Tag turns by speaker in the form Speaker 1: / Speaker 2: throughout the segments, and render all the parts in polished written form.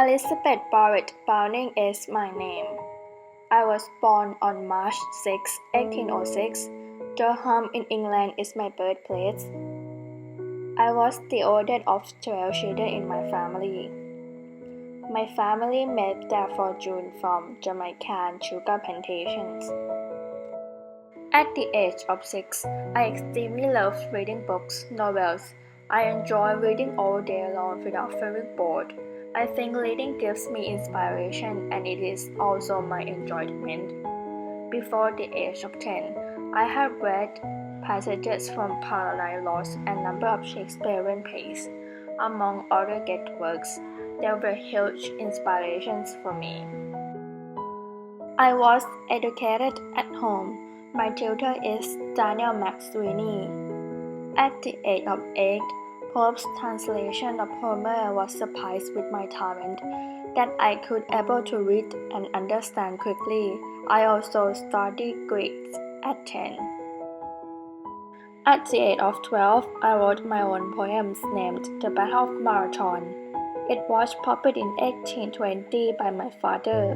Speaker 1: Elizabeth Barrett Browning is my name. I was born on March 6, 1806. Durham in England is my birthplace. I was the oldest of 12 children in my family. My family made their fortune from Jamaican sugar plantations. At the age of 6, I extremely loved reading books, novels. I enjoy reading all day long without feeling bored. I think reading gives me inspiration and it is also my enjoyment. Before the age of 10, I have read passages from Paradise Lost and a number of Shakespearean plays. Among other great works, they were huge inspirations for me. I was educated at home. My tutor is Daniel McSweeney. At the age of 8, Pope's translation of Homer was surprised with my talent that I could able to read and understand quickly. I also studied Greek at 10. At the age of 12, I wrote my own poems named The Battle of Marathon. It was published in 1820 by my father.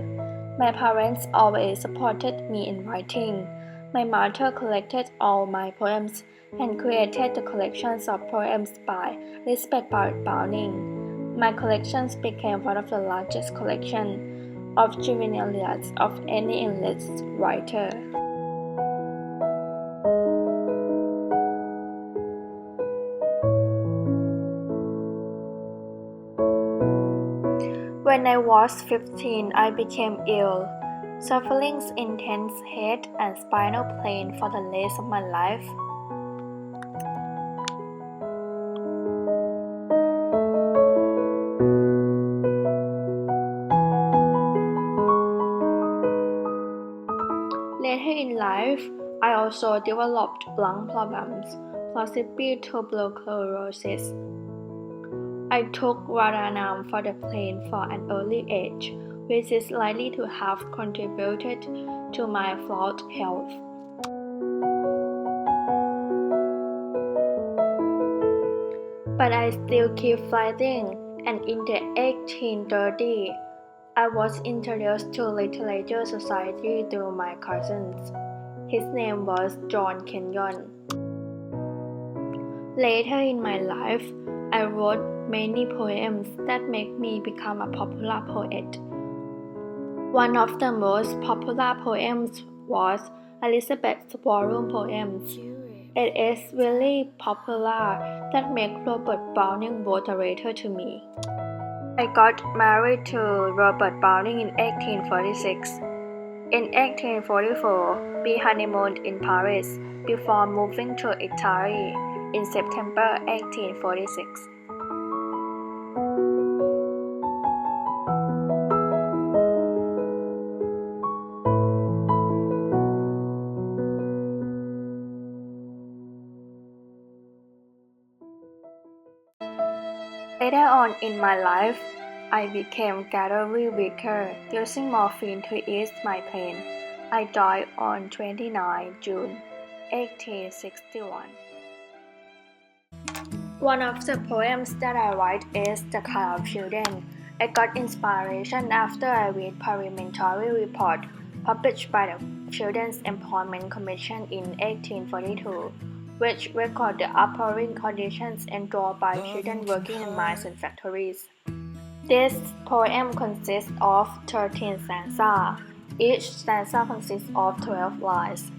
Speaker 1: My parents always supported me in writing. My mother collected all my poems and created the collections of poems by Elizabeth Barrett Browning. My collections became one of the largest collections of juveniles of any English writer. When I was 15, I became ill, suffering intense head and spinal pain for the rest of my life. Later in life, I also developed lung problems, possibly tuberculosis. I took Radhanam for the pain for an early age, which is likely to have contributed to my flawed health. But I still keep fighting, and in the 1830s, I was introduced to Literature Society through my cousins. His name was John Kenyon. Later in my life, I wrote many poems that make me become a popular poet. One of the most popular poems was Elizabeth's Warroom Poems. It is really popular that made Robert Browning vote a writer to me. I got married to Robert Browning in 1846. In 1844, we honeymooned in Paris before moving to Italy in September 1846. Later on in my life, I became gradually weaker, using morphine to ease my pain. I died on 29 June 1861. One of the poems that I write is The Kind of Children. I got inspiration after I read Parliamentary Report published by the Children's Employment Commission in 1842, which record the appalling conditions endured by children working in mines and factories. This poem consists of 13 stanzas. Each stanza consists of 12 lines,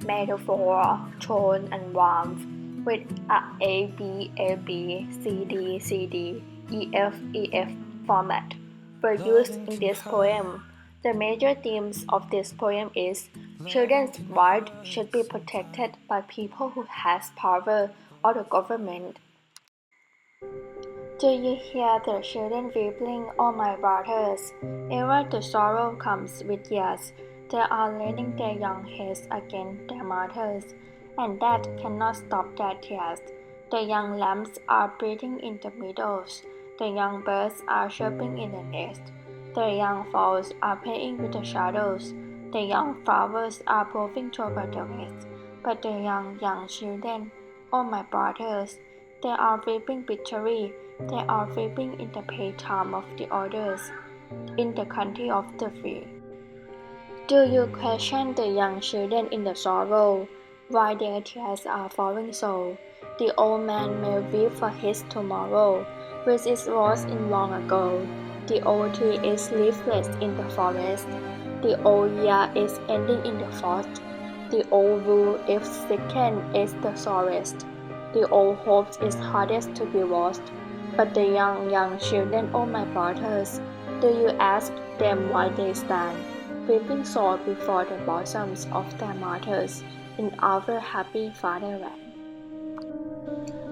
Speaker 1: metaphor, tone, and warmth, with A B A B C D C D E F E F format were used in this poem. The major themes of this poem is children's rights should be protected by people who has power or the government. Do you hear the children weeping, oh my brothers? Ever the sorrow comes with years, they are leaning their young heads against their mothers, and that cannot stop their tears. The young lambs are breathing in the meadows, the young birds are chirping in the nest, the young fowls are playing with the shadows, the young flowers are moving toward the west, but the young children, oh my brothers, they are weeping bitterly, They are weeping in the playtime of the others, in the country of the free. Do you question the young children in the sorrow, why their tears are falling so? The old man may weep for his tomorrow, which is lost in long ago. The old tree is leafless in the forest. The old year is ending in the forest. The old wool, if sickened, is the sorest. The old hopes is hardest to be lost. But the young children, oh my brothers, do you ask them why they stand, weeping sore before the bosoms of their mothers in our happy fatherland?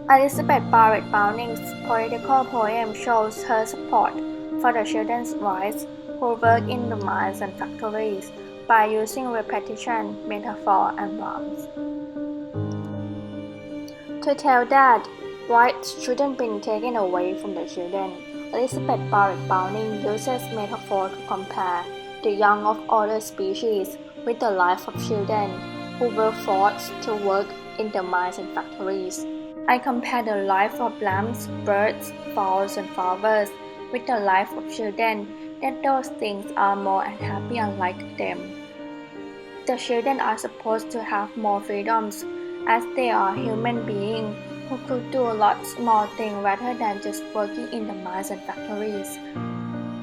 Speaker 1: Elizabeth Barrett Browning's political poem shows her support for the children's rights who work in the mines and factories by using repetition, metaphor, and rhymes. To tell that rights shouldn't be taken away from the children, Elizabeth Barrett Browning uses metaphor to compare the young of other species with the life of children who were forced to work in the mines and factories. I compare the life of lambs, birds, fowls, and flowers with the life of children, that those things are more unhappy unlike them. The children are supposed to have more freedoms, as they are human beings who could do lots more things rather than just working in the mines and factories.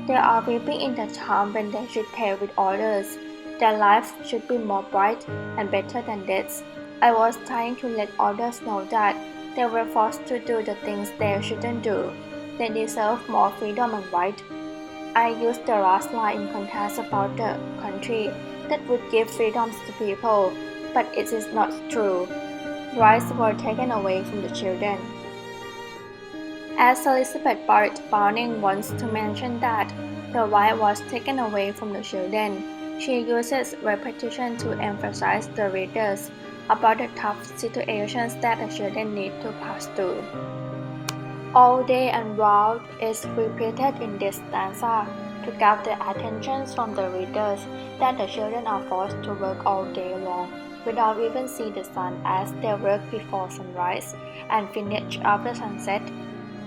Speaker 1: They are weeping in the time when they should play with others. Their life should be more bright and better than this. I was trying to let others know that they were forced to do the things they shouldn't do. They deserve more freedom and right. I used the last line in contrast about the country that would give freedoms to people, but it is not true. Rights were taken away from the children. As Elizabeth Barrett Browning wants to mention that the right was taken away from the children, she uses repetition to emphasize the readers about the tough situations that the children need to pass through. All day and round is repeated in this stanza to get the attention from the readers that the children are forced to work all day long without even seeing the sun, as they work before sunrise and finish after sunset.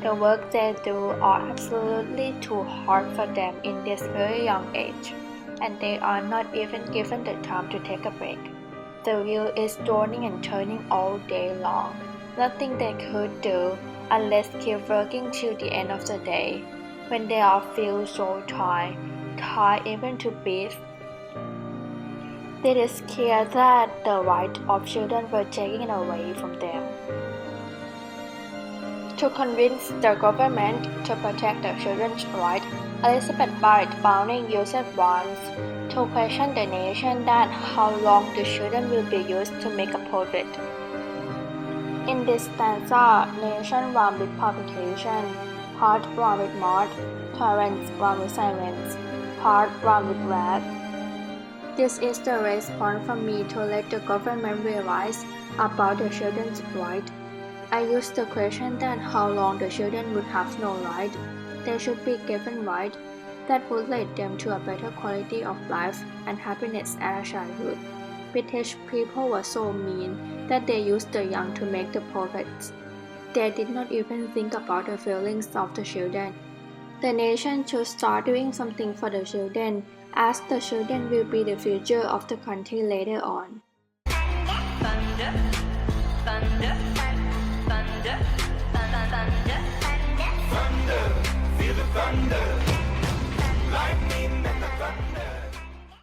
Speaker 1: The work they do are absolutely too hard for them in this very young age, and they are not even given the time to take a break. The wheel is turning and turning all day long. Nothing they could do unless keep working till the end of the day, when they are feel so tired even to breathe. It is clear that the rights of children were taken away from them. To convince the government to protect the children's rights, Elizabeth Barrett Browning uses rhymes to question the nation that how long the children will be used to make a profit. In this stanza, nation rhyme with publication, part rhyme with mart, parents rhyme with silence, part rhyme with wrath. This is the response from me to let the government realize about the children's rights. I used the question that how long the children would have no right. They should be given right that would lead them to a better quality of life and happiness as a childhood. British people were so mean that they used the young to make the profits. They did not even think about the feelings of the children. The nation should start doing something for the children, as the children will be the future of the country later on.
Speaker 2: Thunder, thunder, thunder, thunder, thunder, thunder, thunder, feel the thunder.